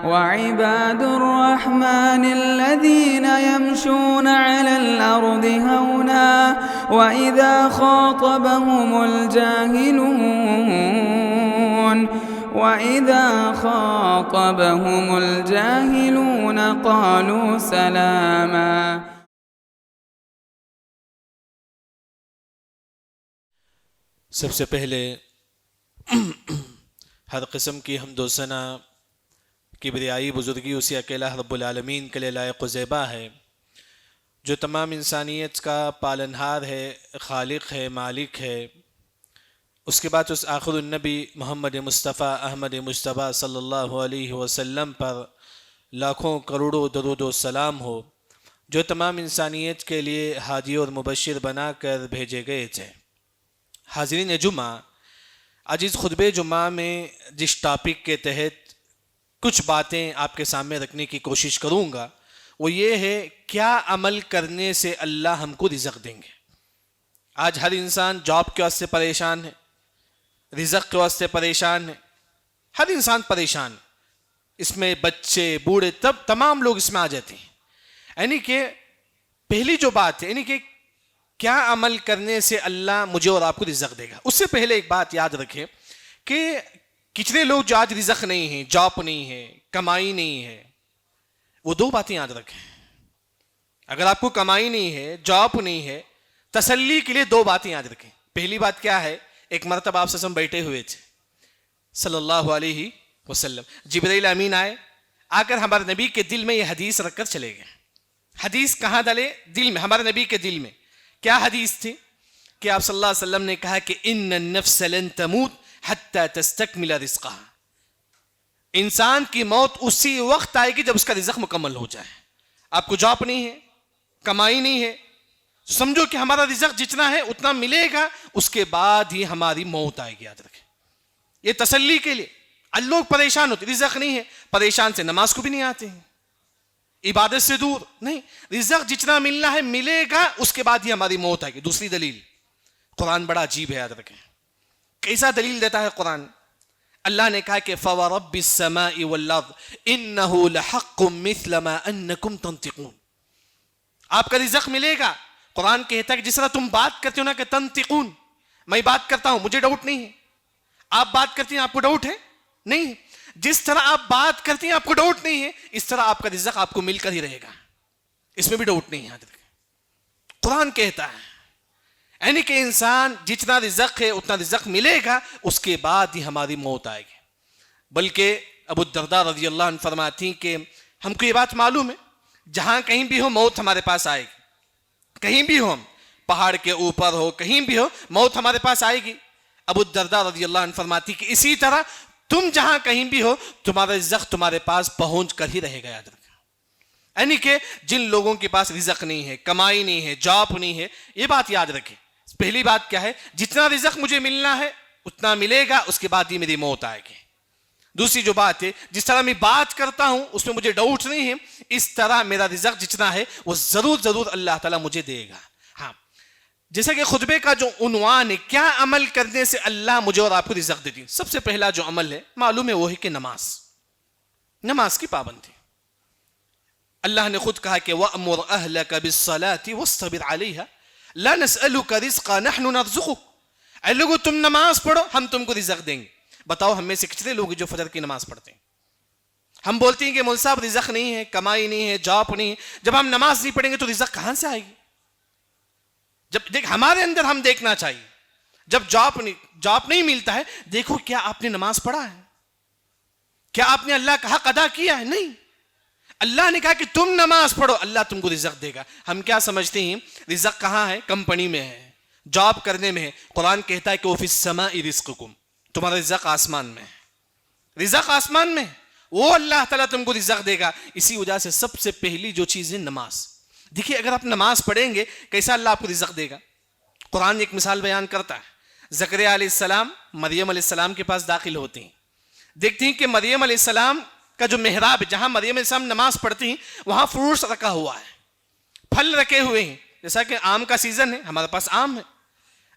وعباد الرحمن الذين يمشون على الأرض هونا وإذا خاطبهم الجاهلون قالوا سلاما. سب سے پہلے ہر قسم کی حمد و ثنا کبریائی بزرگی اسی اکیلا رب العالمین کے لیے لائق و زیبا ہے، جو تمام انسانیت کا پالنہار ہے، خالق ہے، مالک ہے۔ اس کے بعد اس آخر النبی محمد مصطفیٰ احمد مجتبیٰ صلی اللہ علیہ وسلم پر لاکھوں کروڑوں درود و سلام ہو، جو تمام انسانیت کے لیے ہادی اور مبشر بنا کر بھیجے گئے تھے۔ حاضرین جمعہ، آج اس خطبہ جمعہ میں جس ٹاپک کے تحت کچھ باتیں آپ کے سامنے رکھنے کی کوشش کروں گا وہ یہ ہے، کیا عمل کرنے سے اللہ ہم کو رزق دیں گے؟ آج ہر انسان جاب کے واسطے پریشان ہے، رزق کے واسطے پریشان ہے، ہر انسان پریشان ہے، اس میں بچے بوڑھے تمام لوگ اس میں آ جاتے ہیں۔ یعنی کہ پہلی جو بات ہے، یعنی کہ کیا عمل کرنے سے اللہ مجھے اور آپ کو رزق دے گا؟ اس سے پہلے ایک بات یاد رکھیں کہ کتنے لوگ جو آج رزق نہیں ہیں، جاب نہیں ہے، کمائی نہیں ہے، وہ دو باتیں یاد رکھیں۔ اگر آپ کو کمائی نہیں ہے، جاب نہیں ہے، تسلی کے لیے دو باتیں یاد رکھیں۔ پہلی بات کیا ہے؟ ایک مرتبہ آپ سے ہم بیٹھے ہوئے تھے صلی اللہ علیہ وسلم، جبرائیل امین آئے، آ کر ہمارے نبی کے دل میں یہ حدیث رکھ کر چلے گئے۔ حدیث کہاں ڈالے؟ دل میں، ہمارے نبی کے دل میں۔ کیا حدیث تھی؟ کہ آپ صلی اللہ علیہ وسلم نے کہا کہ ان النفس لن تموت حتی تستکمل رزقها، انسان کی موت اسی وقت آئے گی جب اس کا رزق مکمل ہو جائے۔ آپ کو جاب نہیں ہے، کمائی نہیں ہے، سمجھو کہ ہمارا رزق جتنا ہے اتنا ملے گا، اس کے بعد ہی ہماری موت آئے گی۔ یاد رکھیں، یہ تسلی کے لیے۔ لوگ پریشان ہوتے، رزق نہیں ہے، پریشان سے نماز کو بھی نہیں آتے ہیں، عبادت سے دور نہیں۔ رزق جتنا ملنا ہے ملے گا، اس کے بعد ہی ہماری موت آئے گی۔ دوسری دلیل، قرآن بڑا عجیب ہے، یاد رکھیں کیسا دلیل دیتا ہے قرآن۔ اللہ نے کہا کہ فَوَرَبِّ السَّمَاءِ وَالْأَرْضِ إِنَّهُ لَحَقٌّ مِثْلَ مَا أَنَّكُمْ تَنْطِقُونَ، آپ کا رزق ملے گا۔ قرآن کہتا ہے کہ جس طرح تم بات کرتے ہو نا کہ تنطقون، میں بات کرتا ہوں مجھے ڈاؤٹ نہیں ہے، آپ بات کرتی ہیں آپ کو ڈاؤٹ ہے نہیں، جس طرح آپ بات کرتی ہیں آپ کو ڈاؤٹ نہیں ہے، اس طرح آپ کا رزق آپ کو مل کر ہی رہے گا، اس میں بھی ڈاؤٹ نہیں ہے۔ یاد رکھیں قرآن کہتا ہے، یعنی کہ انسان جتنا رزق ہے اتنا رزق ملے گا، اس کے بعد ہی ہماری موت آئے گی۔ بلکہ ابو الدرداء رضی اللہ عنہ فرماتی کہ ہم کو یہ بات معلوم ہے، جہاں کہیں بھی ہو موت ہمارے پاس آئے گی، کہیں بھی ہو، ہم پہاڑ کے اوپر ہو، کہیں بھی ہو، موت ہمارے پاس آئے گی۔ ابو الدرداء رضی اللہ عنہ فرماتی کہ اسی طرح تم جہاں کہیں بھی ہو، تمہارا رزق تمہارے پاس پہنچ کر ہی رہے گا۔ یاد رکھیں، یعنی کہ جن لوگوں کے پاس رزق نہیں ہے، کمائی نہیں ہے، جاب نہیں ہے، یہ بات یاد رکھیں۔ پہلی بات کیا ہے؟ جتنا رزق مجھے ملنا ہے اتنا ملے گا، اس کے بعد ہی میری موت آئے گی۔ دوسری جو بات ہے، جس طرح میں بات کرتا ہوں اس میں مجھے ڈاؤٹ نہیں ہے، اس طرح میرا رزق جتنا ہے وہ ضرور اللہ تعالیٰ مجھے دے گا۔ ہاں، جیسا کہ خطبے کا جو عنوان ہے، کیا عمل کرنے سے اللہ مجھے اور آپ کو رزق دیتی؟ سب سے پہلا جو عمل ہے معلوم ہے وہ ہے کہ نماز کی پابندی۔ اللہ نے خود کہا کہ وَأْمُرْ أَهْلَكَ بِالصَّلَاةِ وَاصْطَبِرْ عَلَيْهَا لَا نَسْأَلُكَ رِزْقًا نَحْنُ نَرْزُقُكَ، اے لوگو تم نماز پڑھو ہم تم کو رزق دیں گے۔ بتاؤ ہم میں سے کتنے لوگ جو فجر کی نماز پڑھتے ہیں؟ ہم بولتے ہیں کہ مول صاحب رزق نہیں ہے، کمائی نہیں ہے، جاب نہیں ہے، جب ہم نماز نہیں پڑھیں گے تو رزق کہاں سے آئے گی؟ جب دیکھ ہمارے اندر ہم دیکھنا چاہیے، جب جاب نہیں ملتا ہے، دیکھو کیا آپ نے نماز پڑھا ہے؟ کیا آپ نے اللہ کا حق ادا کیا ہے؟ نہیں، اللہ نے کہا کہ تم نماز پڑھو اللہ تم کو رزق دے گا۔ ہم کیا سمجھتے ہیں رزق کہاں ہے؟ کمپنی میں ہے، جاب کرنے میں ہے۔ قرآن کہتا ہے کہ وَفِي السَّمَاءِ رِزْقُكُمْ، تمہارا رزق آسمان میں ہے، رزق آسمان میں ہے، وہ اللہ تعالیٰ تم کو رزق دے گا۔ اسی وجہ سے سب سے پہلی جو چیز ہے نماز۔ دیکھیے اگر آپ نماز پڑھیں گے کیسا اللہ آپ کو رزق دے گا؟ قرآن ایک مثال بیان کرتا ہے، زکریا علیہ السلام مریم علیہ السلام کے پاس داخل ہوتے ہیں، دیکھتے ہیں کہ مریم علیہ السلام کا جو محراب ہے جہاں مریم علیہ السلام نماز پڑھتی ہیں وہاں فروٹس رکھا ہوا ہے، پھل رکھے ہوئے ہیں۔ جیسا کہ آم کا سیزن ہے، ہمارے پاس آم ہے،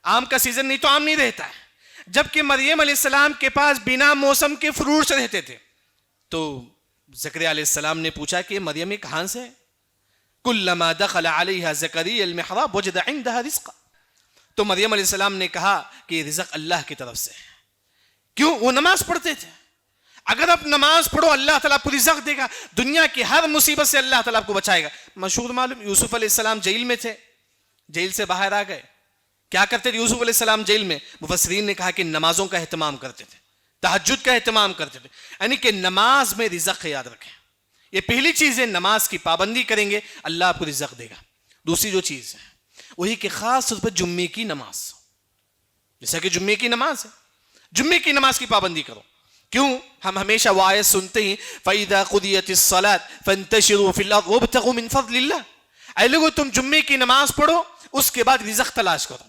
آم کا سیزن نہیں تو آم نہیں رہتا ہے، جبکہ مریم علیہ السلام کے پاس بنا موسم کے فروٹس رہتے تھے۔ تو زکریا علیہ السلام نے پوچھا کہ مریم کہاں سے ہے؟ کلما دخل علیہا زکریا المحراب وجد عندها رزقا. تو مریم علیہ السلام نے کہا کہ یہ رزق اللہ کی طرف سے ہے. کیوں؟ وہ نماز پڑھتے تھے. اگر آپ نماز پڑھو اللہ تعالیٰ آپ کو رزق دے گا, دنیا کی ہر مصیبت سے اللہ تعالیٰ آپ کو بچائے گا. مشہور معلوم, یوسف علیہ السلام جیل میں تھے, جیل سے باہر آ گئے. کیا کرتے تھے یوسف علیہ السلام جیل میں؟ مفسرین نے کہا کہ نمازوں کا اہتمام کرتے تھے, تہجد کا اہتمام کرتے تھے. یعنی کہ نماز میں رزق یاد رکھیں. یہ پہلی چیز ہے, نماز کی پابندی کریں گے اللہ آپ کو رزق دے گا. دوسری جو چیز ہے وہی کہ خاص طور پر جمعے کی نماز, جیسا کہ جمعے کی نماز ہے, جمعے کی نماز کی پابندی کرو. کیوں؟ ہم ہمیشہ وہ آیت سنتے ہیں فَإِذَا قُضِيَتِ الصَّلَاةُ فَانْتَشِرُوا فِي الْأَرْضِ وَابْتَغُوا مِنْ فَضْلِ اللَّهِ. اے لوگو تم جمعے کی نماز پڑھو, اس کے بعد رزق تلاش کرو.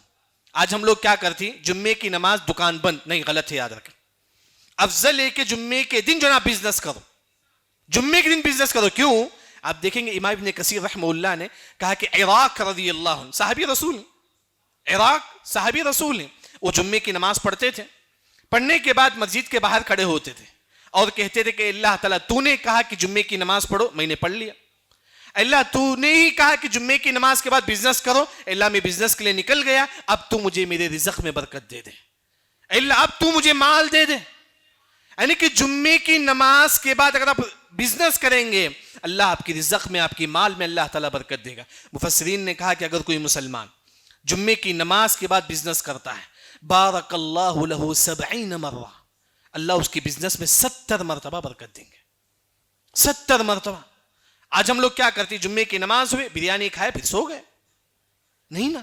آج ہم لوگ کیا کرتے ہیں, جمعے کی نماز دکان بند. نہیں, غلط ہے, یاد رکھیں. افضل ہے کہ جمعے کے دن جو نا بزنس کرو, جمعے کے دن بزنس کرو. کیوں؟ آپ دیکھیں گے امام ابن کثیر رحمہ اللہ نے کہا کہ عراق رضی اللہ عنہ صحابی رسول ہیں, عراق صحابی رسول ہیں, وہ جمعے کی نماز پڑھتے تھے. پڑھنے کے بعد مسجد کے باہر کھڑے ہوتے تھے اور کہتے تھے کہ اللہ تعالیٰ تو نے کہا کہ جمعے کی نماز پڑھو, میں نے پڑھ لیا. اللہ تو نے ہی کہا کہ جمعے کی نماز کے بعد بزنس کرو, اللہ میں بزنس کے لیے نکل گیا, اب تو مجھے میرے رزق میں برکت دے دے, اللہ اب تو مجھے مال دے دے. یعنی کہ جمعے کی نماز کے بعد اگر آپ بزنس کریں گے اللہ آپ کی رزق میں, آپ کی مال میں اللہ تعالیٰ برکت دے گا. مفسرین نے کہا کہ اگر کوئی مسلمان جمعے کی نماز کے بعد بزنس کرتا ہے, بارک اللہ لہ 70 مرہ, اللہ اس کی بزنس میں 70 مرتبہ برکت دیں گے. 70 مرتبہ. آج ہم لوگ کیا کرتے ہیں, جمعے کی نماز ہوئے, بریانی کھائے, پھر سو گئے. نہیں نا,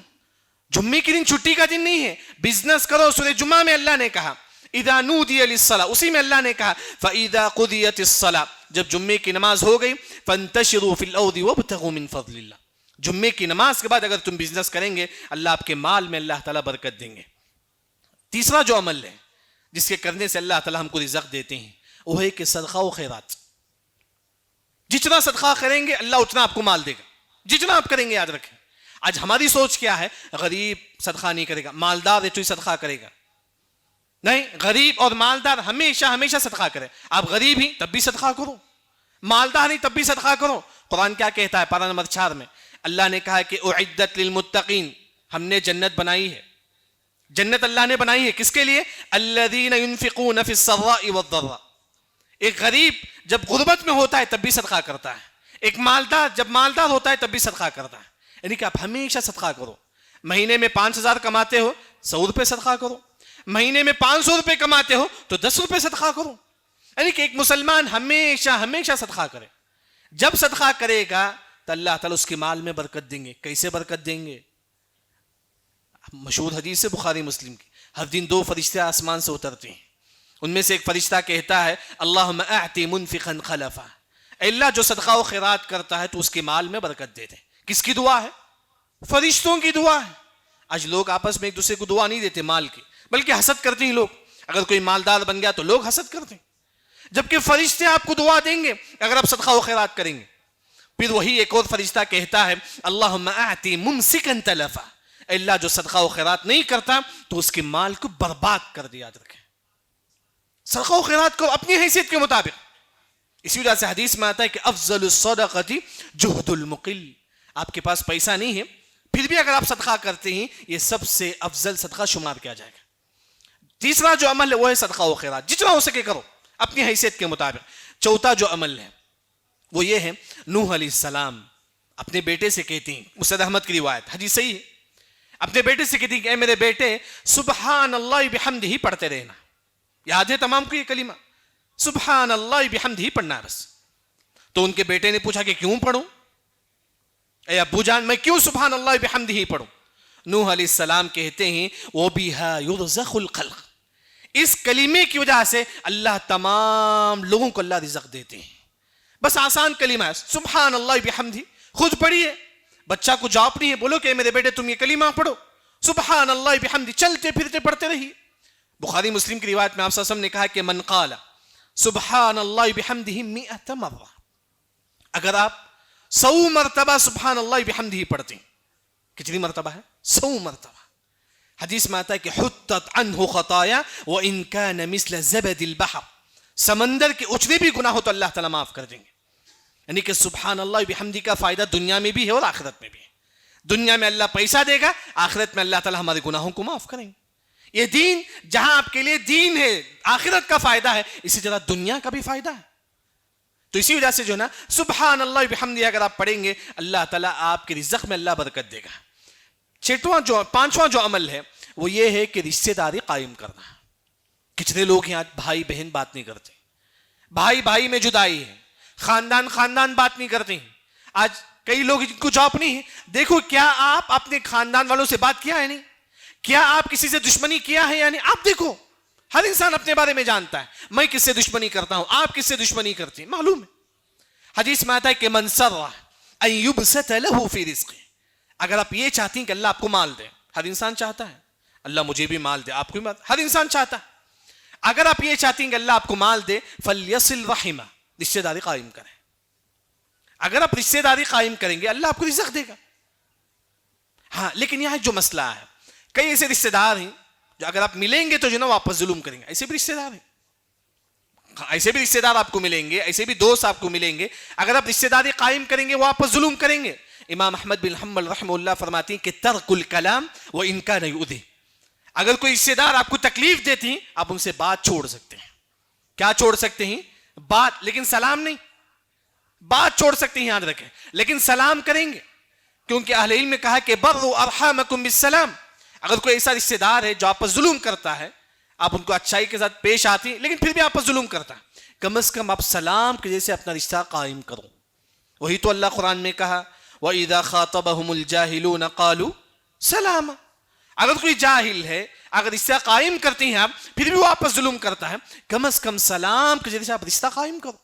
جمعے کے دن چھٹی کا دن نہیں ہے, بزنس کرو. سورہ جمعہ میں اللہ نے کہا اذا نودی للصلاۃ, اسی میں اللہ نے کہا فاذا قضیت الصلاۃ, جب جمعے کی نماز ہو گئی فانتشروا فی الارض وابتغوا من فضل اللہ. جمعے کی نماز کے بعد اگر تم بزنس کریں گے اللہ آپ کے مال میں اللہ تعالیٰ برکت دیں گے. تیسرا جو عمل ہے جس کے کرنے سے اللہ تعالیٰ ہم کو رزق دیتے ہیں وہ ہے کہ صدقہ و خیرات. جتنا صدقہ کریں گے اللہ اتنا آپ کو مال دے گا, جتنا آپ کریں گے. یاد رکھیں, آج ہماری سوچ کیا ہے, غریب صدقہ نہیں کرے گا, مالدار ہے تو ہی صدقہ کرے گا. نہیں, غریب اور مالدار ہمیشہ ہمیشہ صدقہ کرے. آپ غریب ہی تب بھی صدقہ کرو, مالدار نہیں تب بھی صدقہ کرو. قرآن کیا کہتا ہے پارہ نمبر 4 میں, اللہ نے کہا کہ اعدت للمتقین, ہم نے جنت بنائی ہے. جنت اللہ نے بنائی ہے کس کے لیے؟ الذین ينفقون فی السراء والضراء. ایک غریب جب غربت میں ہوتا ہے تب بھی صدقہ کرتا ہے, ایک مالدار جب مالدار ہوتا ہے تب بھی صدقہ کرتا ہے. یعنی کہ آپ ہمیشہ صدقہ کرو. مہینے میں 5000 کماتے ہو 100 روپے صدقہ کرو, مہینے میں 500 روپے کماتے ہو تو 10 روپے صدقہ کرو. یعنی کہ ایک مسلمان ہمیشہ ہمیشہ صدقہ کرے. جب صدقہ کرے گا تو اللہ تعالیٰ اس کے مال میں برکت دیں گے. کیسے برکت دیں گے؟ مشہور حدیث ہے بخاری مسلم کی, ہر دن 2 فرشتے آسمان سے اترتے ہیں. ان میں سے ایک فرشتہ کہتا ہے اللہم اعطی منفقا خلفا, اے اللہ جو صدقہ و خیرات کرتا ہے تو اس کے مال میں برکت دے دے. کس کی دعا ہے؟ فرشتوں کی دعا ہے. آج لوگ آپس میں ایک دوسرے کو دعا نہیں دیتے مال کی, بلکہ حسد کرتے ہیں لوگ. اگر کوئی مالدار بن گیا تو لوگ حسد کرتے ہیں, جبکہ فرشتے آپ کو دعا دیں گے اگر آپ صدقہ و خیرات کریں گے. پھر وہی ایک اور فرشتہ کہتا ہے اللہم اعطی ممسکا تلفا, اے اللہ جو صدقہ و خیرات نہیں کرتا تو اس کے مال کو برباد کر دیا. یاد رکھیں, صدقہ و خیرات کو اپنی حیثیت کے مطابق. اسی وجہ سے حدیث میں آتا ہے کہ افضل الصدقۃ جہد المقل. آپ کے پاس پیسہ نہیں ہے پھر بھی اگر آپ صدقہ کرتے ہیں یہ سب سے افضل صدقہ شمار کیا جائے گا. تیسرا جو عمل ہے وہ ہے صدقہ و خیرات, جتنا ہو سکے کرو اپنی حیثیت کے مطابق. چوتھا جو عمل ہے وہ یہ ہے, نوح علیہ السلام اپنے بیٹے سے کہتے ہیں, مسند احمد کی روایت, حدیث صحیح ہے, اپنے بیٹے سے کہتی کہ اے میرے بیٹے سبحان اللہ بحمدہ پڑھتے رہنا. یاد ہے تمام کو یہ کلمہ سبحان اللہ بحمدہ پڑھنا ہے بس. تو ان کے بیٹے نے پوچھا کہ کیوں پڑھوں, اے ابو جان میں کیوں سبحان اللہ بحمدہ پڑھوں؟ نوح علیہ السلام کہتے ہیں وَبِهَا يُرْزَقُ الْخَلْقِ, اس کلمے کی وجہ سے اللہ تمام لوگوں کو اللہ رزق دیتے ہیں. بس آسان کلمہ ہے سبحان اللہ بحمدہ, خود پڑھیے, بچہ کو جاب نہیں ہے, بولو کہ میرے بیٹے تم یہ کلمہ پڑھو سبحان اللہ بحمدہ, چلتے پھرتے پڑھتے رہیے. بخاری مسلم کی روایت میں آپ صلی اللہ علیہ وسلم نے کہا کہ من قال سبحان اللہ بحمدہ 100 مرہ, اگر آپ 100 مرتبہ سبحان اللہ بحمدہ پڑھتے ہیں, کتنی مرتبہ ہے؟ 100 مرتبہ. حدیث میں آتا ہے کہ حطت عنہ خطایا وان کان مثل زبد البحر, سمندر کے اتنے بھی گناہ ہو تو اللہ تعالیٰ معاف کر دیں گے. یعنی کہ سبحان اللہ بحمدی کا فائدہ دنیا میں بھی ہے اور آخرت میں بھی ہے. دنیا میں اللہ پیسہ دے گا, آخرت میں اللہ تعالیٰ ہمارے گناہوں کو معاف کریں گے. یہ دین جہاں آپ کے لیے دین ہے, آخرت کا فائدہ ہے, اسی طرح دنیا کا بھی فائدہ ہے. تو اسی وجہ سے جو ہے نا سبحان اللہ بحمدی اگر آپ پڑھیں گے, اللہ تعالیٰ آپ کے رزق میں اللہ برکت دے گا. پانچواں جو عمل ہے وہ یہ ہے کہ رشتے داری قائم کرنا. کتنے لوگ ہیں آج بھائی بہن بات نہیں کرتے, بھائی بھائی میں جدائی ہے, خاندان خاندان بات نہیں کرتے ہیں. آج کئی لوگ جن کو جاب نہیں ہے, دیکھو کیا آپ اپنے خاندان والوں سے بات کیا ہے نہیں, کیا آپ کسی سے دشمنی کیا ہے یا نہیں. آپ دیکھو ہر انسان اپنے بارے میں جانتا ہے, میں کس سے دشمنی کرتا ہوں, آپ کس سے دشمنی کرتے ہیں, معلوم ہے. حدیث میں آتا ہے کہ من سر ان یبسط له فی رزقه, اگر آپ یہ چاہتی ہیں کہ اللہ آپ کو مال دے, ہر انسان چاہتا ہے اللہ مجھے بھی مال دے, آپ کو بھی مال, ہر انسان چاہتا ہے. اگر آپ یہ چاہتی ہیں کہ اللہ آپ کو مال دے, فلیصل رحمہ, رشتے داری قائم کریں. اگر آپ رشتے داری قائم کریں گے اللہ آپ کو رزق دے گا. ہاں لیکن یہاں جو مسئلہ ہے, کئی ایسے رشتے دار ہیں جو اگر آپ ملیں گے تو جو نا واپس ظلم کریں گے. ایسے بھی رشتے دار ہیں, ایسے بھی رشتے دار آپ کو ملیں گے, ایسے بھی دوست آپ کو ملیں گے, اگر آپ رشتے داری قائم کریں گے واپس ظلم کریں گے. امام احمد بن حنبل رحمہ اللہ فرماتی ہیں کہ ترک الکلام وان کان یؤذی, اگر کوئی رشتے دار آپ کو تکلیف دیتی ہیں آپ ان سے بات چھوڑ سکتے ہیں. کیا چھوڑ سکتے ہیں؟ بات, لیکن سلام نہیں. بات چھوڑ سکتے ہیں یاد رکھیں, لیکن سلام کریں گے, کیونکہ اہل علم نے کہا کہ بروا ارحامکم بالسلام. اگر کوئی ایسا رشتے دار ہے جو آپ پر ظلم کرتا ہے, آپ ان کو اچھائی کے ساتھ پیش آتی ہیں لیکن پھر بھی آپ پر ظلم کرتا ہے, کم از کم آپ سلام کے جیسے اپنا رشتہ قائم کرو. وہی تو اللہ قرآن میں کہا وَإِذَا خَاطَبَهُمُ الْجَاهِلُونَ قَالُوا سَلَامًا. اگر کوئی جاہل ہے, اگر رشتہ قائم کرتی ہیں آپ پھر بھی وہ آپ پر ظلم کرتا ہے, کم از کم سلام کے جیسے آپ رشتہ قائم کرو.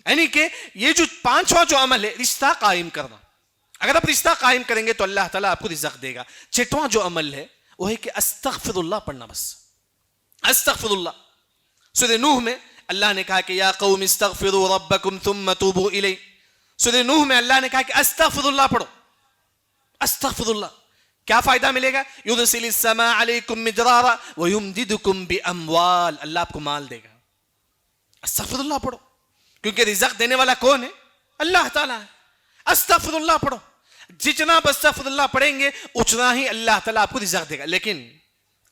یعنی کہ یہ جو پانچواں جو عمل ہے رشتہ قائم کرنا, اگر آپ رشتہ قائم کریں گے تو اللہ تعالیٰ آپ کو رزق دے گا. چھٹواں جو عمل ہے وہ ہے کہ استغفر اللہ پڑھنا. بس استغفر اللہ. سورہ نوح میں اللہ نے کہا کہ یا قوم استغفروا ربکم ثم توبوا الیہ. سورہ نوح میں اللہ نے کہا کہ استغفر اللہ پڑھو. استغفر اللہ کیا فائدہ ملے گا؟ یرسل السماء علیکم مدرارا ویمددکم باموال, اللہ آپ کو مال دے گا. استغفر اللہ پڑھو, کیونکہ رزق دینے والا کون ہے؟ اللہ تعالیٰ ہے. استغفر اللہ پڑھو, جتنا آپ استغفر اللہ پڑھیں گے اتنا ہی اللہ تعالیٰ آپ کو رزق دے گا. لیکن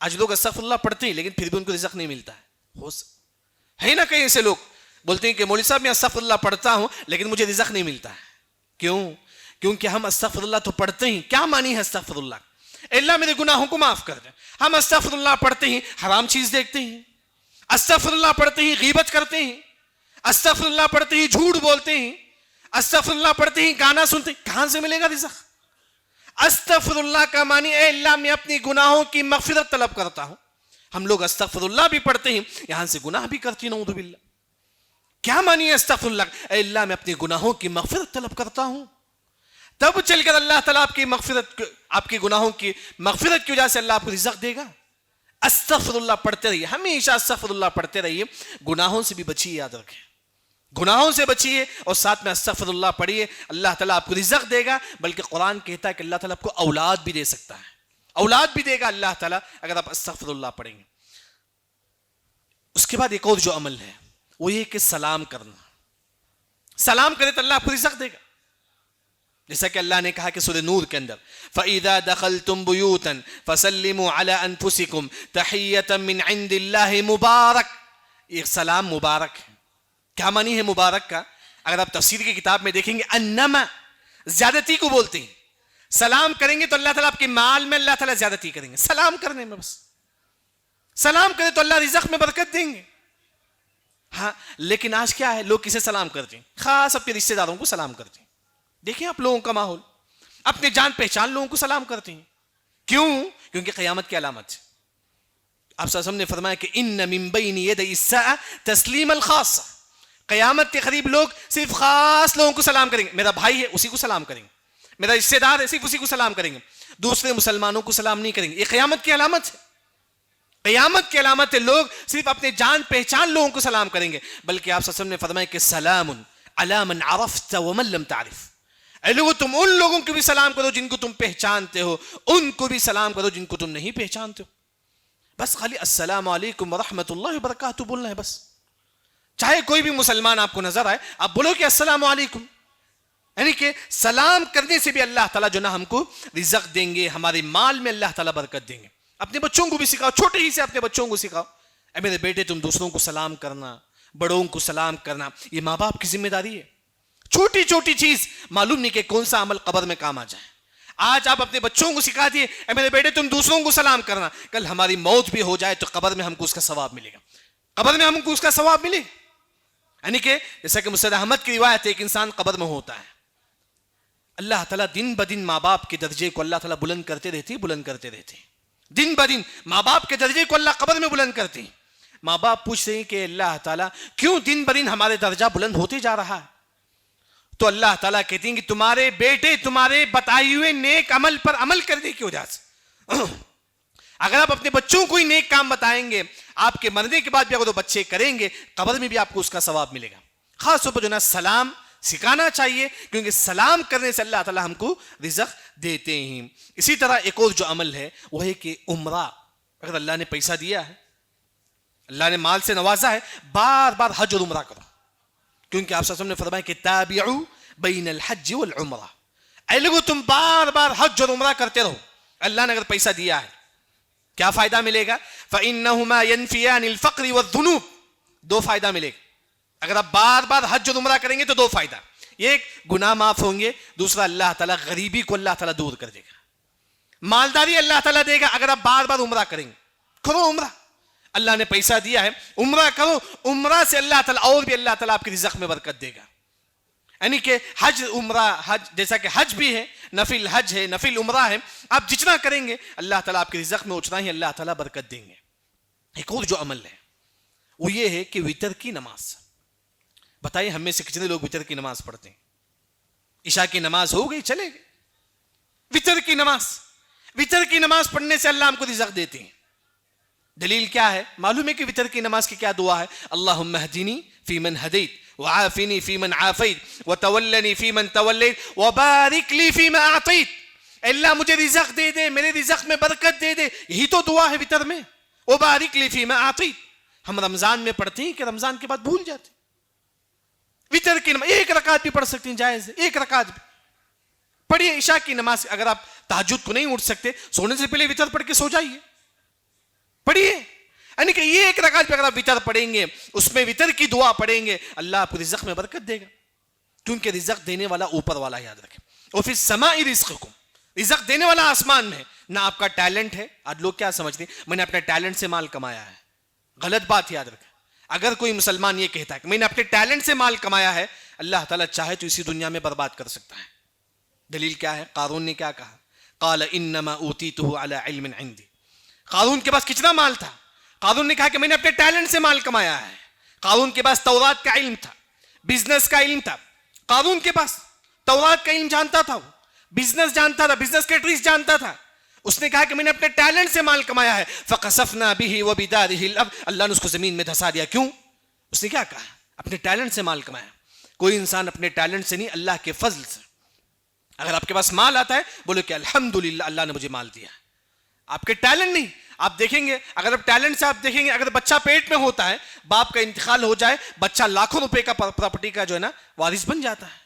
آج لوگ استغفر اللہ پڑھتے ہیں لیکن پھر بھی ان کو رزق نہیں ملتا ہے. ہے نا کئی ایسے لوگ بولتے ہیں کہ مولوی صاحب میں استغفر اللہ پڑھتا ہوں لیکن مجھے رزق نہیں ملتا ہے. کیوں؟ کیونکہ ہم استغفر اللہ تو پڑھتے ہیں, کیا معنی ہے استغفر اللہ؟ اللہ میرے گناہوں کو معاف کر دے. ہم استغفر اللہ پڑھتے ہیں حرام چیز دیکھتے ہیں, استغفر اللہ پڑھتے ہیں غیبت کرتے ہیں, استغفر اللہ پڑھتے ہیں جھوٹ بولتے ہیں, استغفر اللہ پڑھتے ہیں گانا سنتے ہیں. کہاں سے ملے گا رزق؟ استغفر اللہ کا معنی اے اللہ میں اپنی گناہوں کی مغفرت طلب کرتا ہوں. ہم لوگ استغفر اللہ بھی پڑھتے ہیں یہاں سے گناہ بھی کرتے ہیں, نعوذ باللہ. کیا معنی ہے استغفر اللہ؟ اے اللہ میں اپنی گناہوں کی مغفرت طلب کرتا ہوں. تب چل کر اللہ تعالیٰ آپ کی مغفرت, آپ کے گناہوں کی مغفرت کی وجہ سے اللہ آپ کو رزق دے گا. استغفر اللہ پڑھتے رہیے, ہمیشہ استغفر اللہ پڑھتے رہیے. گناہوں سے بھی بچیے, یاد رکھیں گناہوں سے بچیے اور ساتھ میں استغفر اللہ پڑھیے. اللہ تعالیٰ آپ کو رزق دے گا, بلکہ قرآن کہتا ہے کہ اللہ تعالیٰ آپ کو اولاد بھی دے سکتا ہے. اولاد بھی دے گا اللہ تعالیٰ اگر آپ استغفر اللہ پڑھیں گے. اس کے بعد ایک اور جو عمل ہے وہ یہ کہ سلام کرنا. سلام کرے تو اللہ آپ کو رزق دے گا. جیسا کہ اللہ نے کہا کہ سورہ نور کے اندر فَإِذَا دَخَلْتُمْ بُيُوتًا فَسَلِّمُوا عَلَىٰ أَنفُسِكُمْ تَحِيَّةً مِّنْ عِنْدِ اللَّهِ مُبَارَک. یہ سلام مبارک ہے. کیا معنی ہے مبارک کا؟ اگر آپ تفسیر کی کتاب میں دیکھیں گے انما زیادتی کو بولتے ہیں. سلام کریں گے تو اللہ تعالیٰ آپ کے مال میں اللہ تعالیٰ زیادتی کریں گے. سلام کرنے میں, بس سلام کرے تو اللہ رزق میں برکت دیں گے. ہاں لیکن آج کیا ہے, لوگ کسے سلام کرتے ہیں؟ خاص اپنے رشتے داروں کو سلام کرتے ہیں. دیکھیں آپ لوگوں کا ماحول, اپنے جان پہچان لوگوں کو سلام کرتے ہیں. کیوں؟ کیونکہ قیامت کی علامت ہے. آپ صلی اللہ علیہ وسلم نے فرمایا کہ ان من بین یدی الساعہ تسلیم الخاصہ. قیامت کے قریب لوگ صرف خاص لوگوں کو سلام کریں گے. میرا بھائی ہے اسی کو سلام کریں گے, میرا رشتے دار ہے صرف اسی کو سلام کریں گے, دوسرے مسلمانوں کو سلام نہیں کریں گے. یہ قیامت کی علامت ہے. قیامت کی علامت ہے لوگ صرف اپنے جان پہچان لوگوں کو سلام کریں گے. بلکہ آپ صلی اللہ علیہ وسلم نے فرمایا کہ سلام علی من عرفت ومن لم تعرف. اے لوگوں تم ان لوگوں کو بھی سلام کرو جن کو تم پہچانتے ہو, ان کو بھی سلام کرو جن کو تم نہیں پہچانتے ہو. بس خالی السلام علیکم ورحمۃ اللہ وبرکاتہ بولنا ہے. بس چاہے کوئی بھی مسلمان آپ کو نظر آئے, آپ بولو کہ السلام علیکم, یعنی کہ سلام کرنے سے بھی اللہ تعالیٰ جو نا ہم کو رزق دیں گے, ہمارے مال میں اللہ تعالیٰ برکت دیں گے. اپنے بچوں کو بھی سکھاؤ, چھوٹے ہی سے اپنے بچوں کو سکھاؤ, اے میرے بیٹے تم دوسروں کو سلام کرنا, بڑوں کو سلام کرنا, یہ ماں باپ کی ذمہ داری ہے. چھوٹی چھوٹی چیز معلوم نہیں کہ کون سا عمل قبر میں کام آ جائے. آج آپ اپنے بچوں کو سکھا دیے, اے میرے بیٹے تم دوسروں کو سلام کرنا, کل ہماری موت بھی ہو جائے تو قبر میں ہم کو اس کا ثواب ملے گا, قبر میں ہم کو اس کا ثواب ملے. یعنی کہ جیسا کہ مسند احمد کی روایت ہے, ایک انسان قبر میں ہوتا ہے, اللہ تعالیٰ دن بدن ماں باپ کے درجے کو اللہ تعالیٰ بلند کرتے رہتے, دن بدن ماں باپ کے درجے کو اللہ قبر میں بلند کرتے ہیں. ماں باپ پوچھتے ہیں کہ اللہ تعالیٰ کیوں دن بدن ہمارے درجہ بلند ہوتے جا رہا ہے؟ تو اللہ تعالیٰ کہتے ہیں کہ تمہارے بیٹے تمہارے بتائے ہوئے نیک عمل پر عمل کرنے کی وجہ سے. اگر آپ اپنے بچوں کو ہی نیک کام بتائیں گے, آپ کے مرنے کے بعد بھی اگر وہ بچے کریں گے, قبر میں بھی آپ کو اس کا ثواب ملے گا. خاص طور پر جو نا سلام سکھانا چاہیے, کیونکہ سلام کرنے سے اللہ تعالیٰ ہم کو رزق دیتے ہیں. اسی طرح ایک اور جو عمل ہے وہ ہے کہ عمرہ, اگر اللہ نے پیسہ دیا ہے, اللہ نے مال سے نوازا ہے, بار بار حج اور عمرہ کرو, کیونکہ آپ صلی اللہ علیہ وسلم نے فرمایا کہ تابعوا بین الحج والعمرہ, اے لوگو تم بار بار حج اور عمرہ کرتے رہو. اللہ نے اگر پیسہ دیا ہے کیا فائدہ ملے گا؟ فإنهما ينفيان الفقر والذنوب, دو فائدہ ملے گا. اگر آپ بار بار حج اور عمرہ کریں گے تو دو فائدہ, ایک گناہ معاف ہوں گے, دوسرا اللہ تعالیٰ غریبی کو اللہ تعالیٰ دور کر دے گا, مالداری اللہ تعالیٰ دے گا. اگر آپ بار بار عمرہ کریں گے, کرو عمرہ, اللہ نے پیسہ دیا ہے, عمرہ کرو, عمرہ سے اللہ تعالیٰ اور بھی اللہ تعالیٰ آپ کی رزق میں برکت دے گا. یعنی کہ حج عمرہ, حج جیسا کہ حج بھی ہے, نفل حج ہے, نفل عمرہ ہے, آپ جتنا کریں گے اللہ تعالیٰ آپ کی رزق میں اتنا ہی اللہ تعالیٰ برکت دیں گے. ایک اور جو عمل ہے وہ یہ ہے کہ وتر کی نماز. بتائیے ہم میں سے کتنے لوگ وتر کی نماز پڑھتے ہیں؟ عشاء کی نماز ہو گئی, چلے گئے. وتر کی نماز, وتر کی نماز پڑھنے سے اللہ ہم کو رزق دیتے ہیں. دلیل کیا ہے؟ معلوم ہے کہ وتر کی نماز کی کیا دعا ہے؟ اللہم اہدنی فی من ہدیت وعافنی فی من عافیت وتولنی فی من تولیت وبارک لی فی ما اعطیت. اللہ مجھے رزق دے دے, میرے رزق میں برکت دے دے, یہی تو دعا ہے وتر میں. وبارک لی فی ما اعطیت. ہم رمضان میں پڑھتے ہیں کہ رمضان کے بعد بھول جاتے. وتر کی نماز ایک رکعت بھی پڑھ سکتے ہیں, جائز ہے, ایک رکعت بھی پڑھیے. عشاء کی نماز اگر آپ تہجد کو نہیں اٹھ سکتے, سونے سے پہلے وتر پڑھ کے سو جائیے, پڑھیے. یعنی کہ یہ ایک رکعت پہ اگر آپ وتر پڑھیں گے, اس میں وتر کی دعا پڑھیں گے, اللہ آپ کو رزق میں برکت دے گا, کیونکہ رزق دینے والا اوپر والا, یاد رکھیں. اور پھر السماء رزقکم, رزق دینے والا آسمان میں ہے, نہ آپ کا ٹیلنٹ ہے. آج لوگ کیا سمجھتے ہیں میں نے اپنے ٹیلنٹ سے مال کمایا ہے, غلط بات, یاد رکھیں. اگر کوئی مسلمان یہ کہتا ہے کہ میں نے اپنے ٹیلنٹ سے مال کمایا ہے, اللہ تعالیٰ چاہے تو اسی دنیا میں برباد کر سکتا ہے. دلیل کیا ہے؟ قارون نے کیا کہا؟ قال انما اوتیتہ علی علم عندی. قارون کے پاس کتنا مال تھا؟ قارون نے کہا کہ میں نے اپنے ٹیلنٹ سے مال کمایا ہے. قارون کے پاس تورات کا علم تھا, بزنس کا علم تھا. قارون کے پاس تورات کا علم جانتا تھا, وہ بزنس جانتا تھا, بزنس کے ٹریس جانتا تھا. اس نے کہا کہ میں نے اپنے ٹیلنٹ سے مال کمایا ہے. فخسفنا به وبداره الارض, اللہ نے اس کو زمین میں دھسا دیا. کیوں؟ اس نے کیا کہا؟ اپنے ٹیلنٹ سے مال کمایا. کوئی انسان اپنے ٹیلنٹ سے نہیں, اللہ کے فضل سے. اگر آپ کے پاس مال آتا ہے بولے کہ الحمدللہ اللہ نے مجھے مال دیا. آپ کے ٹیلنٹ نہیں. آپ دیکھیں گے, اگر آپ ٹیلنٹ سے آپ دیکھیں گے, اگر بچہ پیٹ میں ہوتا ہے, باپ کا انتقال ہو جائے, بچہ لاکھوں روپے کا پراپرٹی کا جو ہے نا وارث بن جاتا ہے.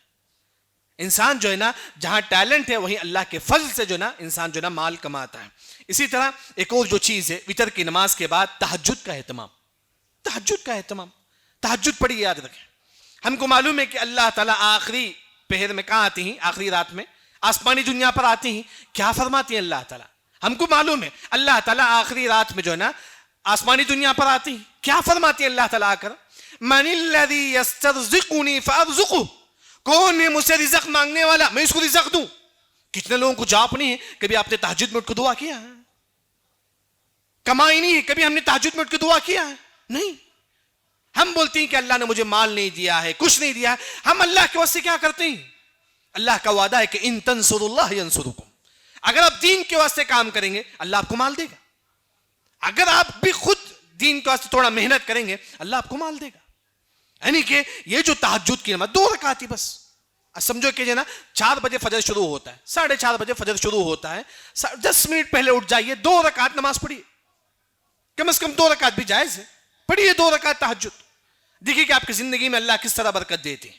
انسان جو ہے نا جہاں ٹیلنٹ ہے وہیں اللہ کے فضل سے جو ہے نا انسان جو ہے نا مال کماتا ہے. اسی طرح ایک اور جو چیز ہے, وتر کی نماز کے بعد تہجد کا اہتمام. تہجد کا اہتمام, تہجد پڑھی, یاد رکھیں. ہم کو معلوم ہے کہ اللہ تعالیٰ آخری پہر میں کہاں آتی ہیں؟ آخری رات میں آسمانی دنیا پر آتی ہیں. کیا فرماتی ہیں اللہ تعالیٰ؟ ہم کو معلوم ہے اللہ تعالیٰ آخری رات میں جو ہے نا آسمانی دنیا پر آتی ہیں. کیا فرماتی ہے اللہ تعالیٰ آ کر؟ من الذی یسترزقنی فارزقہ, کون ہے مجھ سے رزق مانگنے والا, میں اس کو رزق دوں. کتنے لوگوں کو جاب نہیں ہے کبھی آپ نے تہجد میں اٹھ کے دعا کیا ہے؟ کمائی نہیں ہے کبھی ہم نے تہجد میں اٹھ کے دعا کیا ہے؟ نہیں. ہم بولتے ہیں کہ اللہ نے مجھے مال نہیں دیا ہے, کچھ نہیں دیا ہے. ہم اللہ کے واسطے کیا کرتے ہیں؟ اللہ کا وعدہ ہے کہ ان تنصروا اللہ ینصرکم, اگر آپ دین کے واسطے کام کریں گے اللہ آپ کو مال دے گا. اگر آپ بھی خود دین کے واسطے تھوڑا محنت کریں گے اللہ آپ کو مال دے گا. یعنی کہ یہ جو تہجد کی نماز 2 رکعت ہی بس, سمجھو کہ نا 4 بجے فجر شروع ہوتا ہے, 4:30 بجے فجر شروع ہوتا ہے, 10 منٹ پہلے اٹھ جائیے, 2 رکعت نماز پڑھیے. کم از کم 2 رکعت بھی جائز ہے, پڑھیے 2 رکعت تہجد. دیکھیے کہ آپ کی زندگی میں اللہ کس طرح برکت دیتے ہیں,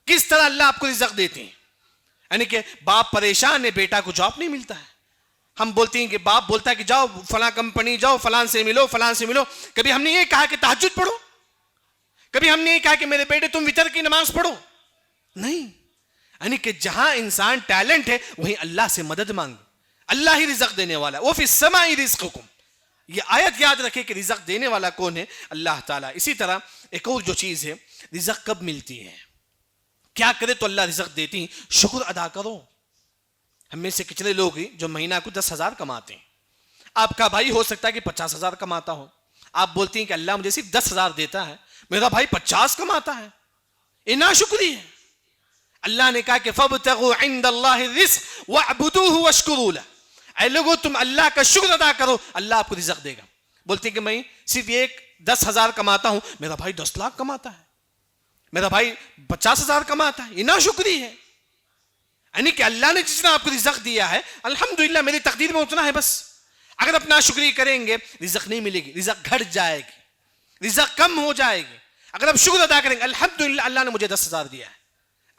کس طرح اللہ آپ کو رزق دیتے ہیں. یعنی کہ باپ پریشان ہے, بیٹا کو جاب نہیں ملتا ہے. ہم بولتے ہیں کہ باپ بولتا ہے کہ جاؤ فلاں کمپنی جاؤ, فلان سے ملو, فلان سے ملو. کبھی ہم نے یہ کہا کہ تہجد پڑھو, کبھی ہم نے یہ کہا کہ میرے بیٹے تم وتر کی نماز پڑھو, نہیں. یعنی کہ جہاں انسان ٹیلنٹ ہے وہیں اللہ سے مدد مانگو, اللہ ہی رزق دینے والا. وہ فی السماء رزقکم, یہ آیت یاد رکھے کہ رزق دینے والا کون ہے؟ اللہ تعالیٰ. اسی طرح ایک اور جو چیز ہے, رزق کب ملتی ہے, کیا کرے تو اللہ رزق دیتی ہیں؟ شکر ادا کرو. ہم میں سے کتنے لوگ ہیں جو مہینہ کو 10,000 کماتے ہیں. آپ کا بھائی ہو سکتا ہے کہ 50,000 کماتا ہو, آپ بولتی ہیں کہ اللہ مجھے صرف 10,000 دیتا ہے, میرا بھائی 50 کماتا ہے, یہ ناشکری ہے. اللہ نے کہا کہ فَابْتَغُوا عِنْدَ اللَّهِ الرِّزْقَ وَاعْبُدُوهُ وَاشْكُرُوا لَهُ. اے لوگو تم اللہ کا شکر ادا کرو, اللہ آپ کو رزق دے گا. بولتے ہیں کہ میں صرف ایک 10,000 کماتا ہوں, میرا بھائی 10 لاکھ کماتا ہے, میرا بھائی 50,000 کماتا ہے, یہ ناشکری ہے. یعنی کہ اللہ نے جتنا آپ کو رزق دیا ہے الحمدللہ میری تقدیر میں اتنا ہے بس. اگر آپ ناشکری کریں گے رزق نہیں ملے گی, رزق گھٹ جائے گی, رزق کم ہو جائے گی. اگر آپ شکر ادا کریں گے الحمدللہ اللہ نے مجھے 10,000 دیا ہے,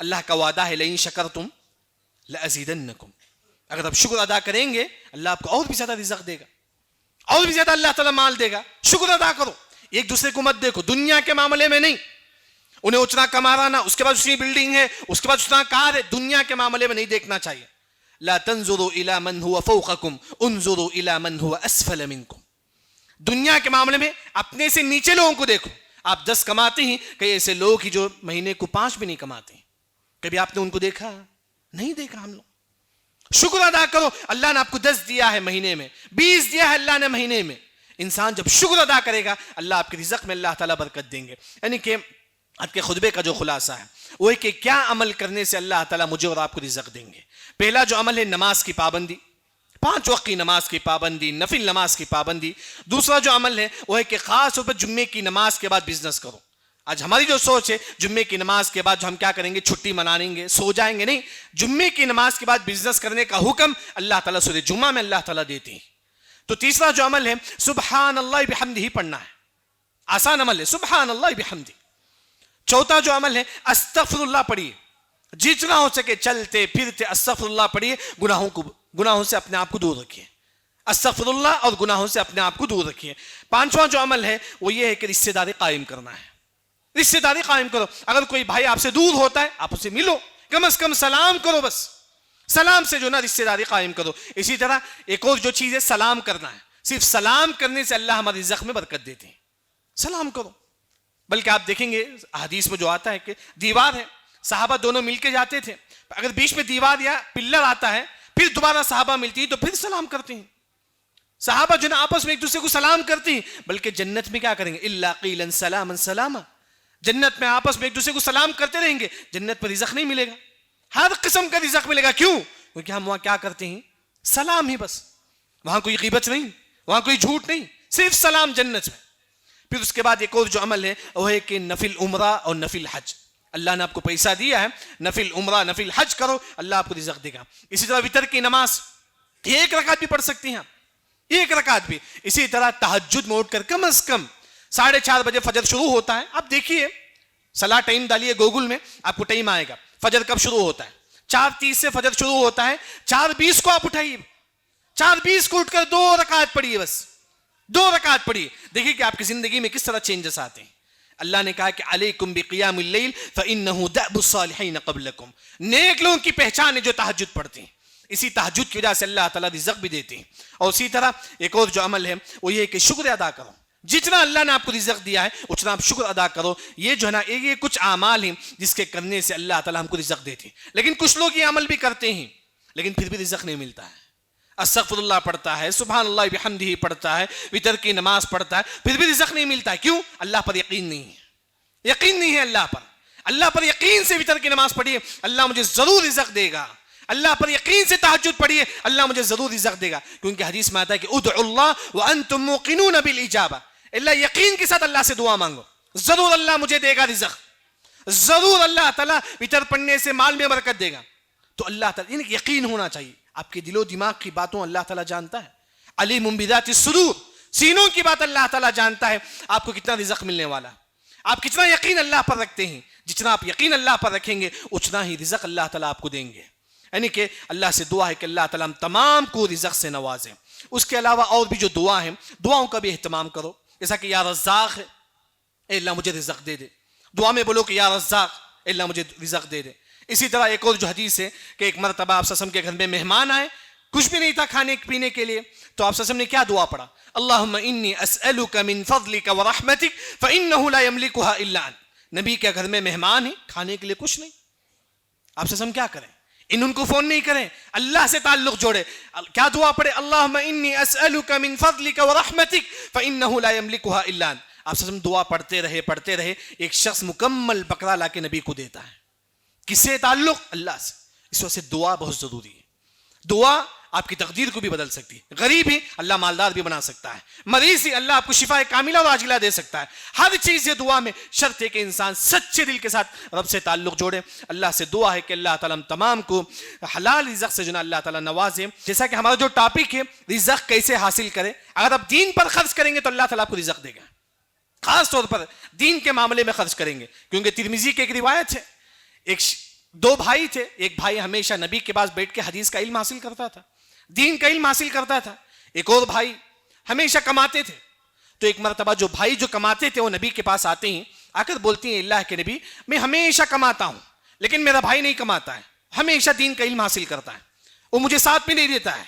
اللہ کا وعدہ ہے لئن شکرتم لأزیدنکم. اگر آپ شکر ادا کریں گے اللہ آپ کو اور بھی زیادہ رزق دے گا, اور بھی زیادہ اللہ تعالیٰ مال دے گا. شکر ادا کرو. ایک دوسرے کو مت دیکھو, دنیا کے معاملے میں نہیں, انہیں اتنا کمانا, اس کے بعد اتنی بلڈنگ ہے, اس کے بعد اتنا کار ہے, دنیا کے معاملے میں نہیں دیکھنا چاہیے. لا تنظروا الى من هو فوقكم انظروا الى من هو اسفل منكم. دنیا کے معاملے میں اپنے سے نیچے لوگوں کو دیکھو. آپ 10 کماتے ہیں, کئی ایسے لوگ ہی جو مہینے کو 5 بھی نہیں کماتے ہیں. کبھی آپ نے ان کو دیکھا؟ نہیں دیکھا. ہم لوگ شکر ادا کرو, اللہ نے آپ کو 10 دیا ہے مہینے میں, 20 دیا ہے اللہ نے مہینے میں. انسان جب شکر ادا کرے گا اللہ آپ کے رزق میں اللہ تعالیٰ برکت دیں گے. یعنی کہ آپ کے خطبے کا جو خلاصہ ہے وہ ہے کہ کیا عمل کرنے سے اللہ تعالیٰ مجھے اور آپ کو رزق دیں گے. پہلا جو عمل ہے نماز کی پابندی, 5 وقت کی نماز کی پابندی, نفل نماز کی پابندی. دوسرا جو عمل ہے وہ ہے کہ خاص طور پر جمعے کی نماز کے بعد بزنس کرو. آج ہماری جو سوچ ہے جمعے کی نماز کے بعد جو ہم کیا کریں گے, چھٹی منائیں گے, سو جائیں گے. نہیں, جمعے کی نماز کے بعد بزنس کرنے کا حکم اللہ تعالیٰ سورہ جمعہ میں اللہ تعالیٰ دیتے ہیں. تو تیسرا جو عمل ہے سبحان اللہ بحمدہ پڑھنا ہے, آسان عمل ہے سبحان اللہ بحمدہ. چوتھا جو عمل ہے استغفر اللہ پڑھیے, جتنا ہو سکے چلتے پھرتے استغفر اللہ پڑھیے, گناہوں سے اپنے آپ کو دور رکھیے. استغفر اللہ اور گناہوں سے اپنے آپ کو دور رکھیے. 5واں جو عمل ہے وہ یہ ہے کہ رشتہ داری قائم کرنا ہے. رشتہ داری قائم کرو. اگر کوئی بھائی آپ سے دور ہوتا ہے آپ اسے ملو, کم از کم سلام کرو, بس سلام سے جو نا رشتہ داری قائم کرو. اسی طرح ایک اور جو چیز ہے سلام کرنا ہے. صرف سلام کرنے سے اللہ ہمارے رزق میں برکت دیتے ہیں. سلام کرو. بلکہ آپ دیکھیں گے حدیث میں جو آتا ہے کہ دیوار ہے, صحابہ دونوں مل کے جاتے تھے, اگر بیچ میں دیوار یا پلر آتا ہے پھر دوبارہ صحابہ ملتی ہے تو پھر سلام کرتے ہیں. صحابہ جو نا آپس میں ایک دوسرے کو سلام کرتے ہیں. بلکہ جنت میں کیا کریں گے, الا قیلا سلاما سلاما, جنت میں آپس میں ایک دوسرے کو سلام کرتے رہیں گے. جنت پر رزق نہیں ملے گا, ہر قسم کا رزق ملے گا. کیوں؟ کیونکہ ہم وہاں کیا کرتے ہیں, سلام ہی بس. وہاں کوئی غیبت نہیں, وہاں کوئی جھوٹ نہیں, صرف سلام جنت میں. پھر اس کے بعد ایک اور جو عمل ہے وہ ہے کہ نفل عمرہ اور نفل حج. اللہ نے آپ کو پیسہ دیا ہے, نفل عمرہ نفل حج کرو, اللہ آپ کو رزق دے گا. اسی طرح وتر کی نماز 1 رکعت بھی پڑھ سکتی ہیں آپ, 1 رکعت بھی. اسی طرح تہجد میں اٹھ کر کم از کم 4:30 بجے فجر شروع ہوتا ہے. آپ دیکھیے صلاح ٹائم ڈالیے گوگل میں, آپ کو ٹائم آئے گا فجر کب شروع ہوتا ہے. 4:30 سے فجر شروع ہوتا ہے, 4:20 کو آپ اٹھائیے, 4:20 کو اٹھ کر 2 رکعت پڑھیے, بس 2 رکعت پڑھیے. دیکھیے کہ آپ کی زندگی میں کس طرح چینجز آتے ہیں. اللہ نے کہا کہ علیکم بقیام اللیل فإنہ دأب الصالحین قبلکم, نیک لوگوں کی پہچان ہے جو تہجد پڑھتے ہیں. اسی تہجد کی وجہ سے اللہ تعالیٰ رزق بھی دیتے ہیں. اور اسی طرح ایک اور جو عمل ہے وہ یہ کہ شکر ادا کرو. جتنا اللہ نے آپ کو رزق دیا ہے اتنا آپ شکر ادا کرو. یہ جو ہے نا یہ کچھ اعمال ہیں جس کے کرنے سے اللہ تعالیٰ ہم کو رزق دیتے ہیں. لیکن کچھ لوگ یہ عمل بھی کرتے ہیں لیکن پھر بھی رزق نہیں ملتا ہے. استغفر اللہ پڑھتا ہے, سبحان اللہ بحمدہ پڑھتا ہے, وتر کی نماز پڑھتا ہے, پھر بھی رزق نہیں ملتا ہے. کیوں؟ اللہ پر یقین نہیں ہے, یقین نہیں ہے اللہ پر. اللہ پر یقین سے وتر کی نماز پڑھیے, اللہ مجھے ضرور رزق دے گا. اللہ پر یقین سے تہجد پڑھیے, اللہ مجھے ضرور رزق دے گا. کیونکہ حدیث میں آتا ہے کہ ادعوا اللہ وانتم موقنون بالاجابہ, اللہ یقین کے ساتھ اللہ سے دعا مانگو, ضرور اللہ مجھے دے گا رزق, ضرور اللہ تعالیٰ وتر پڑھنے سے مال میں برکت دے گا. تو اللہ تعالیٰ یعنی یقین ہونا چاہیے. آپ کے دل و دماغ کی باتوں اللہ تعالیٰ جانتا ہے. علیم بذات الصدور, سینوں کی بات اللہ تعالیٰ جانتا ہے آپ کو کتنا رزق ملنے والا. آپ کتنا یقین اللہ پر رکھتے ہیں، جتنا آپ یقین اللہ پر رکھیں گے اتنا ہی رزق اللہ تعالیٰ آپ کو دیں گے. یعنی کہ اللہ سے دعا ہے کہ اللہ تعالیٰ ہم تمام کو رزق سے نوازیں. اس کے علاوہ اور بھی جو دعا ہیں، دعاؤں کا بھی اہتمام کرو. جیسا کہ یا رزاق ہے، اے اللہ مجھے رزق دے دے. دعا میں بولو کہ یا رزاق، اے اللہ مجھے رزق دے دے. اسی طرح ایک اور جو حدیث ہے کہ ایک مرتبہ آپ صلی اللہ علیہ وسلم کے گھر میں مہمان آئے، کچھ بھی نہیں تھا کھانے پینے کے لیے، تو آپ صلی اللہ علیہ وسلم نے کیا دعا پڑھا؟ اللہم انی اسألک من فضلک ورحمتک فإنہ لا یملکها الا انت. نبی کے گھر میں مہمان ہیں، کھانے کے لیے کچھ نہیں، آپ صلی اللہ علیہ وسلم کیا کریں؟ ان کو فون نہیں کریں، اللہ سے تعلق جوڑے. کیا دعا پڑھے؟ اللہم انی اسألک من فضلک ورحمتک فإنہ لا یملکها الا انت. آپ صلی اللہ علیہ وسلم دعا پڑھتے رہے. ایک شخص مکمل بکرا لا کے نبی کو دیتا ہے. کس سے تعلق؟ اللہ سے. اس وجہ سے دعا بہت ضروری ہے. دعا آپ کی تقدیر کو بھی بدل سکتی ہے. غریب ہی اللہ مالدار بھی بنا سکتا ہے، مریض ہی اللہ آپ کو شفا کاملہ اور عاجلہ دے سکتا ہے. ہر چیز یہ دعا میں شرط ہے کہ انسان سچے دل کے ساتھ رب سے تعلق جوڑے. اللہ سے دعا ہے کہ اللہ تعالیٰ ہم تمام کو حلال رزق سے جو نا اللہ تعالیٰ نوازے. جیسا کہ ہمارا جو ٹاپک ہے رزق کیسے حاصل کرے، اگر آپ دین پر خرچ کریں گے تو اللہ تعالیٰ آپ کو رزق دے گا. خاص طور پر دین کے معاملے میں خرچ کریں گے، کیونکہ ترمذی کی ایک روایت ہے، دو بھائی تھے. ایک بھائی ہمیشہ نبی کے پاس بیٹھ کے حدیث کا علم حاصل کرتا تھا، دین کا علم حاصل کرتا تھا. ایک اور بھائی ہمیشہ کماتے تھے. تو ایک مرتبہ جو بھائی جو کماتے تھے وہ نبی کے پاس آتے ہیں، آ کر بولتے ہیں اللہ کے نبی میں ہمیشہ کماتا ہوں لیکن میرا بھائی نہیں کماتا ہے، ہمیشہ دین کا علم حاصل کرتا ہے، وہ مجھے ساتھ بھی نہیں دیتا ہے،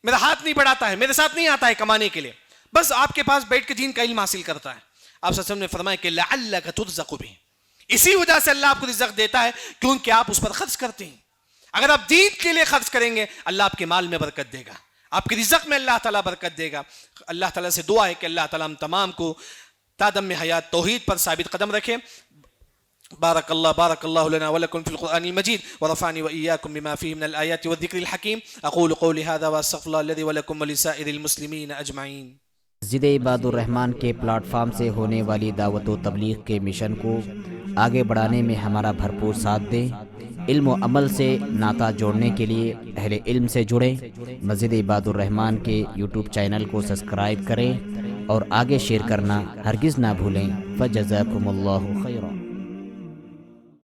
میرا ہاتھ نہیں بڑھاتا ہے، میرے ساتھ نہیں آتا ہے کمانے کے لیے، بس آپ کے پاس بیٹھ کے دین کا علم حاصل کرتا ہے. آپ صلی اللہ علیہ وسلم نے فرمایا کہ لعلک ترزق بہ، اسی وجہ سے اللہ آپ کو رزق دیتا ہے کیونکہ آپ اس پر خرچ کرتے ہیں. اگر آپ دین کے لیے خرچ کریں گے اللہ آپ کے مال میں برکت دے گا، آپ کی رزق میں اللہ تعالیٰ برکت دے گا. اللہ تعالیٰ سے دعا ہے کہ اللہ تعالیٰ ہم تمام کو تا دم حیات توحید پر ثابت قدم رکھے. بارک اللہ لنا ولکم فی القرآن المجید ورفعنی وإیاکم بما فیہ من الآیات والذکر الحکیم. اقول قولی ھذا واستغفر اللہ الذی ولکم ولسائر المسلمین اجمعین. مسجد عباد الرحمن کے پلیٹ فارم سے ہونے والی دعوت و تبلیغ کے مشن کو آگے بڑھانے میں ہمارا بھرپور ساتھ دیں. علم و عمل سے ناطہ جوڑنے کے لیے اہل علم سے جڑیں. مسجد عباد الرحمن کے یوٹیوب چینل کو سبسکرائب کریں اور آگے شیئر کرنا ہرگز نہ بھولیں. فجزاکم اللہ خیر.